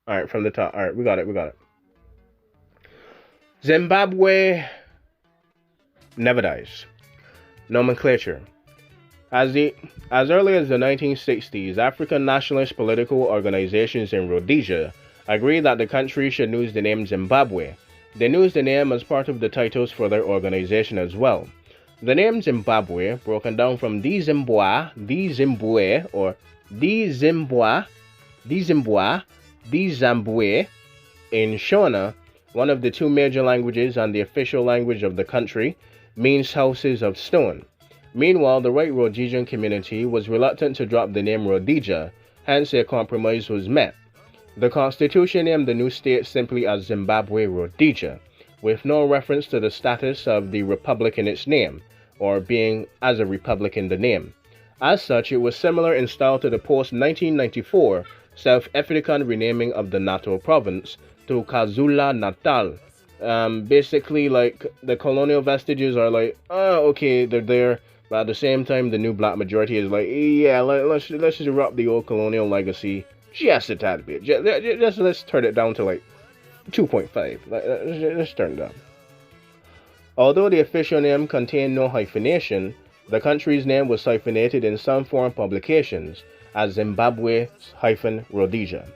All right, from the top. All right, we got it. We got it. Zimbabwe never dies. Nomenclature. As the as early as the 1960s, African nationalist political organizations in Rhodesia agreed that the country should use the name Zimbabwe. They used the name as part of the titles for their organization as well. The name Zimbabwe, broken down from Zimbabwe, or Zimbabwe, Zimbabwe in Shona, one of the two major languages and the official language of the country, means houses of stone. Meanwhile, the white Rhodesian community was reluctant to drop the name Rhodesia, hence a compromise was met. The constitution named the new state simply as Zimbabwe-Rhodesia, with no reference to the status of the republic in its name, or being as a republic in the name. As such, it was similar in style to the post-1994 South African renaming of the Natal province to KwaZulu-Natal. Basically, like, the colonial vestiges are like, oh, okay, they're there, but at the same time, the new black majority is like, yeah, let's just drop the old colonial legacy just a tad bit. Just let's turn it down to like 2.5. Let's turn it down. Although the official name contained no hyphenation, the country's name was hyphenated in some foreign publications as Zimbabwe-Rhodesia.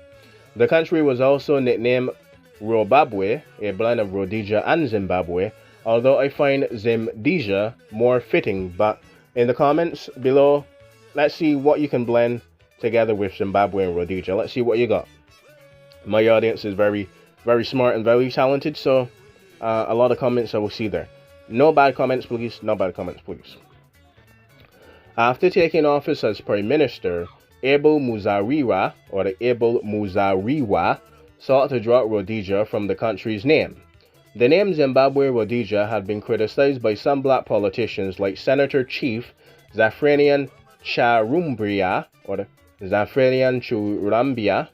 The country was also nicknamed Zimbabwe, a blend of Rhodesia and Zimbabwe, although I find Zimdesia more fitting. But in the comments below, let's see what you can blend together with Zimbabwe and Rhodesia. Let's see what you got. My audience is very, very smart and very talented, so a lot of comments I will see there. No bad comments, please. No bad comments, please. After taking office as Prime Minister, Abel Muzariwa, or the Abel Muzariwa, sought to drop Rhodesia from the country's name. The name Zimbabwe-Rhodesia had been criticized by some black politicians like Senator Chief Zafranian Charumbia, or the Zafranian Churambia,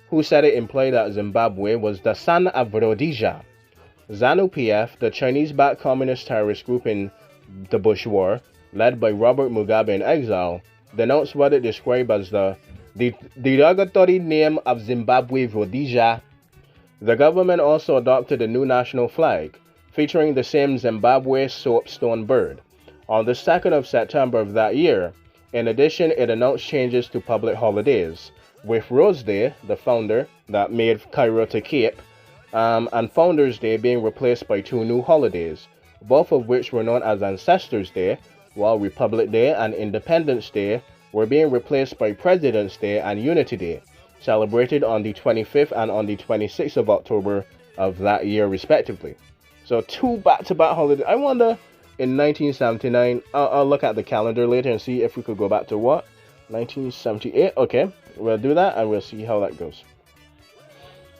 who said it implied that Zimbabwe was the son of Rhodesia. ZANU-PF, the Chinese-backed communist terrorist group in the Bush War, led by Robert Mugabe in exile, denounced what it described as the derogatory name of Zimbabwe-Rhodesia. The government also adopted a new national flag, featuring the same Zimbabwe soapstone bird. On the 2nd of September of that year, in addition, it announced changes to public holidays, with Rose Day, the founder that made Cairo to Cape, and Founders Day being replaced by two new holidays, both of which were known as Ancestors Day, while Republic Day and Independence Day were being replaced by President's Day and Unity Day, celebrated on the 25th and on the 26th of October of that year respectively. So two back-to-back holidays. I wonder, in 1979, I'll look at the calendar later and see if we could go back to what? 1978? Okay, we'll do that and we'll see how that goes.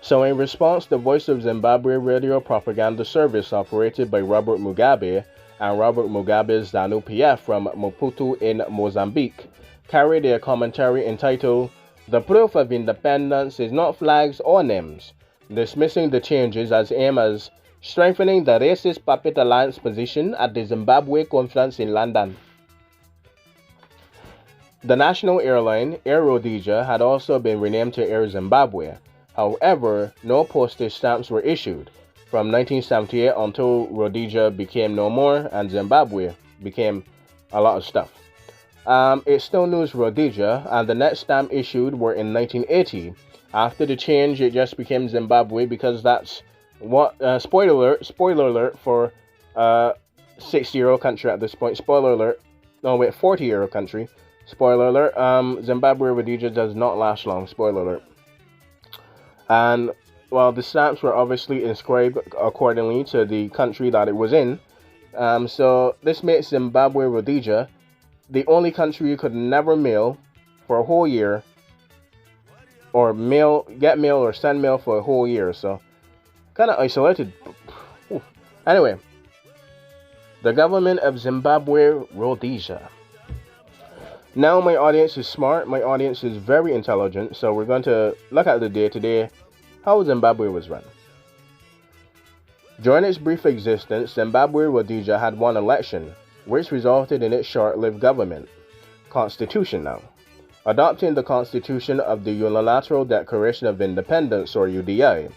So in response, the Voice of Zimbabwe radio propaganda service operated by Robert Mugabe and Robert Mugabe's ZANU-PF from Maputo in Mozambique carried a commentary entitled "The Proof of Independence is not flags or names," dismissing the changes as aimed at strengthening the racist puppet alliance position at the Zimbabwe conference in London. The national airline, Air Rhodesia, had also been renamed to Air Zimbabwe. However, no postage stamps were issued from 1978 until Rhodesia became no more and Zimbabwe became a lot of stuff. It still knows Rhodesia, and the next stamp issued were in 1980. After the change, it just became Zimbabwe because that's what, spoiler alert for 60-year-old country at this point. Spoiler alert. No, wait, 40-year-old country. Spoiler alert. Zimbabwe-Rhodesia does not last long. Spoiler alert. And while the stamps were obviously inscribed accordingly to the country that it was in, so this makes Zimbabwe-Rhodesia the only country you could never mail for a whole year, or get mail or send mail for a whole year. So kind of isolated. Anyway, the government of Zimbabwe-Rhodesia. Now my audience is smart, my audience is very intelligent, so we're going to look at the day-to-day how Zimbabwe was run. During its brief existence, Zimbabwe-Rhodesia had one election, which resulted in its short-lived government constitution now. Adopting the Constitution of the Unilateral Declaration of Independence, or UDI,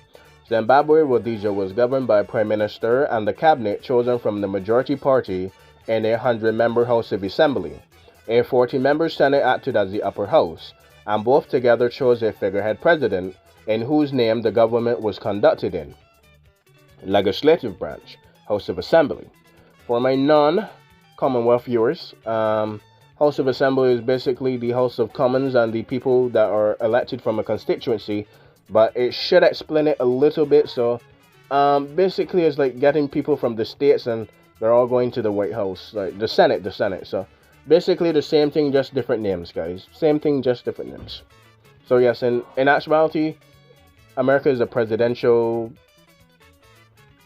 Zimbabwe-Rhodesia was governed by a Prime Minister and the Cabinet chosen from the majority party in a 100-member House of Assembly. A 40-member Senate acted as the upper house, and both together chose a figurehead president, in whose name the government was conducted in. Legislative branch, House of Assembly. For my non-Commonwealth viewers, House of Assembly is basically the House of Commons and the people that are elected from a constituency, but it should explain it a little bit. So basically it's like getting people from the states and they're all going to the White House, like the Senate. So basically the same thing, just different names, guys. Same thing, just different names. So yes, in actuality, America is a presidential,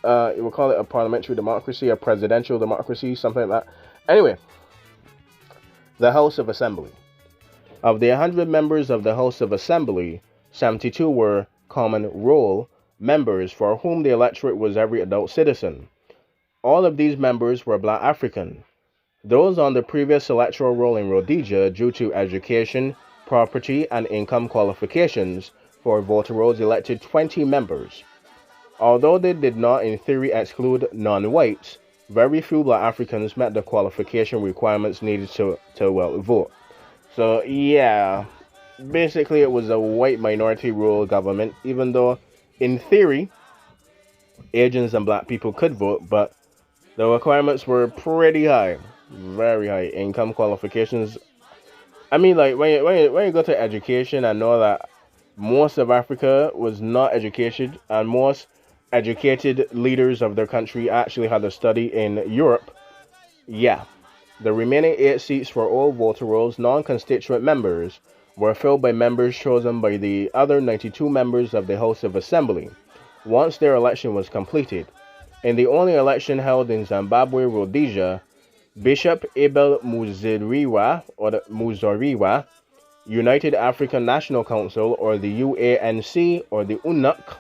we'll call it a parliamentary democracy, a presidential democracy, something like that. Anyway, the House of Assembly. Of the 100 members of the House of Assembly, 72 were common roll members for whom the electorate was every adult citizen. All of these members were Black African. Those on the previous electoral roll in Rhodesia, due to education, property, and income qualifications for voter rolls, elected 20 members. Although they did not in theory exclude non-whites, very few Black Africans met the qualification requirements needed to vote. So yeah, basically it was a white minority rule government, even though in theory Asians and Black people could vote, but the requirements were pretty high, very high. Income qualifications. I mean, like when you go to education, I know that most of Africa was not educated, and most educated leaders of their country actually had to study in Europe. Yeah, the remaining 8 seats for all voter rolls, non-constituent members, were filled by members chosen by the other 92 members of the House of Assembly once their election was completed. In the only election held in Zimbabwe-Rhodesia, Bishop Abel Muzoriwa, or the Muzoriwa, United African National Council, or the UANC, or the UNAC,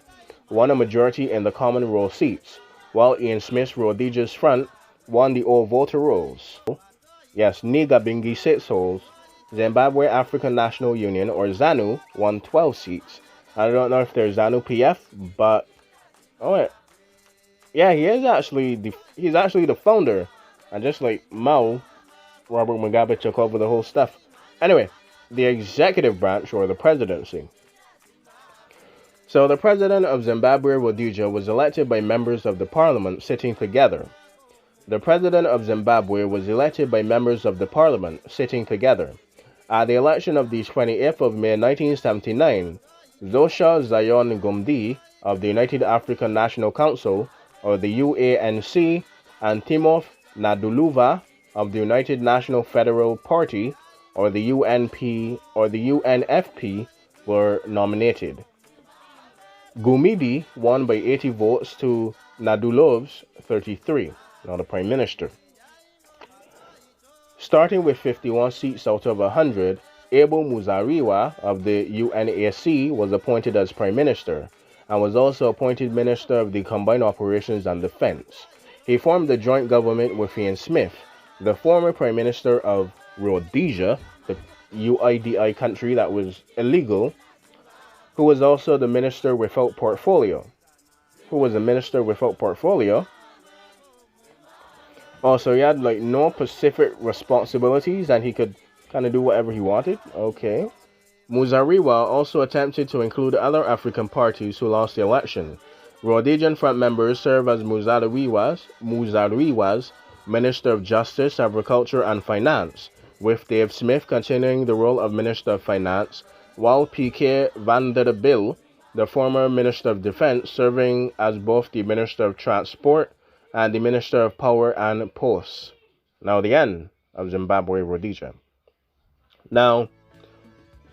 won a majority in the common roll seats, while Ian Smith's Rhodesia's Front won the all voter rolls. Yes, Niga Bingi 6 holes. Zimbabwe African National Union, or ZANU, won 12 seats. I don't know if there's ZANU PF, but yeah, he's actually the founder, and just like Mao, Robert Mugabe took over the whole stuff. Anyway, the executive branch, or the presidency. So the president of Zimbabwe-Rhodesia was elected by members of the parliament sitting together. The president of Zimbabwe was elected by members of the parliament sitting together. At the election of the 28th of May 1979, Zosha Zion Gumdi of the United African National Council, or the UANC, and Timoth Naduluva of the United National Federal Party, or the UNP, or the UNFP, were nominated. Gumidi won by 80 votes to Nadulov's 33, now the Prime Minister. Starting with 51 seats out of 100, Abel Muzariwa of the UNAC was appointed as Prime Minister, and was also appointed Minister of the Combined Operations and Defense. He formed a joint government with Ian Smith, the former Prime Minister of Rhodesia, the UIDI country that was illegal, who was also the minister without portfolio. Also, he had like no specific responsibilities and he could kind of do whatever he wanted. Okay. Muzariwa also attempted to include other African parties who lost the election. Rhodesian Front members serve as Muzariwa's Minister of Justice, Agriculture and Finance, with Dave Smith continuing the role of Minister of Finance, while P.K. Vanderbilt, the former Minister of Defense, serving as both the Minister of Transport and the Minister of Power and Posts. Now the end of Zimbabwe-Rhodesia. Now,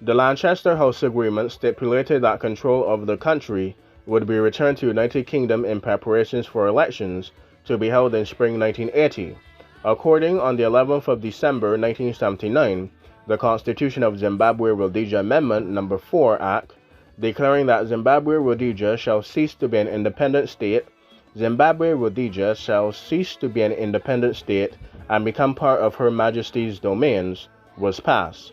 the Lancaster House Agreement stipulated that control of the country would be returned to the United Kingdom in preparations for elections to be held in spring 1980. According on the 11th of December 1979, the Constitution of Zimbabwe-Rhodesia Amendment No. 4 Act, declaring that Zimbabwe-Rhodesia shall cease to be an independent state, Zimbabwe-Rhodesia shall cease to be an independent state and become part of Her Majesty's domains, was passed.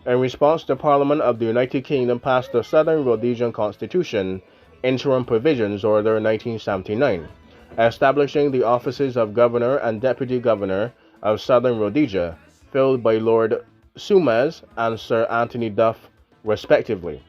In response, the Parliament of the United Kingdom passed the Southern Rhodesian Constitution Interim Provisions Order 1979, establishing the offices of Governor and Deputy Governor of Southern Rhodesia, filled by Lord Sumas and Sir Anthony Duff, respectively.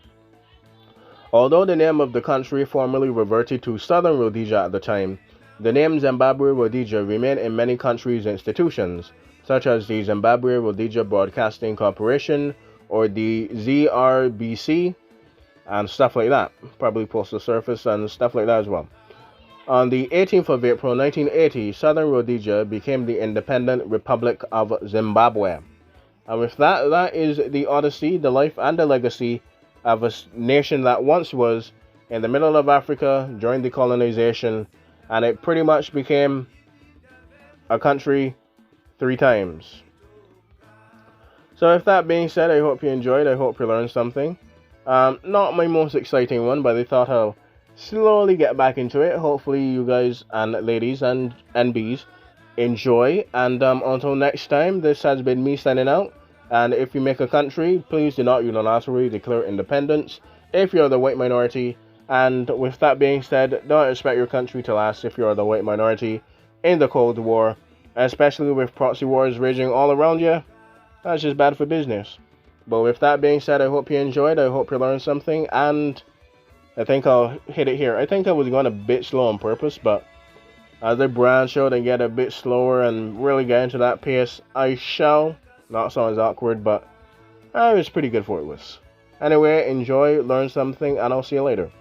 Although the name of the country formerly reverted to Southern Rhodesia at the time, the name Zimbabwe-Rhodesia remained in many countries' institutions, such as the Zimbabwe-Rhodesia Broadcasting Corporation or the ZRBC and stuff like that. Probably Postal Service and stuff like that as well. On the 18th of April 1980, Southern Rhodesia became the independent Republic of Zimbabwe. And with that, that is the odyssey, the life, and the legacy of a nation that once was in the middle of Africa during the colonization, and it pretty much became a country 3 times. So with that being said, I hope you enjoyed, I hope you learned something. Not my most exciting one, but I thought I'll slowly get back into it. Hopefully you guys and ladies and bees enjoy, and until next time, this has been me signing out. And if you make a country, please do not unilaterally declare independence if you're the white minority. And with that being said, don't expect your country to last if you're the white minority in the Cold War, especially with proxy wars raging all around you. That's just bad for business. But with that being said, I hope you enjoyed, I hope you learned something, and I think I'll hit it here. I think I was going a bit slow on purpose, but as I branch out and get a bit slower and really get into that pace, I shall. Not sounds awkward, but it was pretty good for it was. Anyway, enjoy, learn something, and I'll see you later.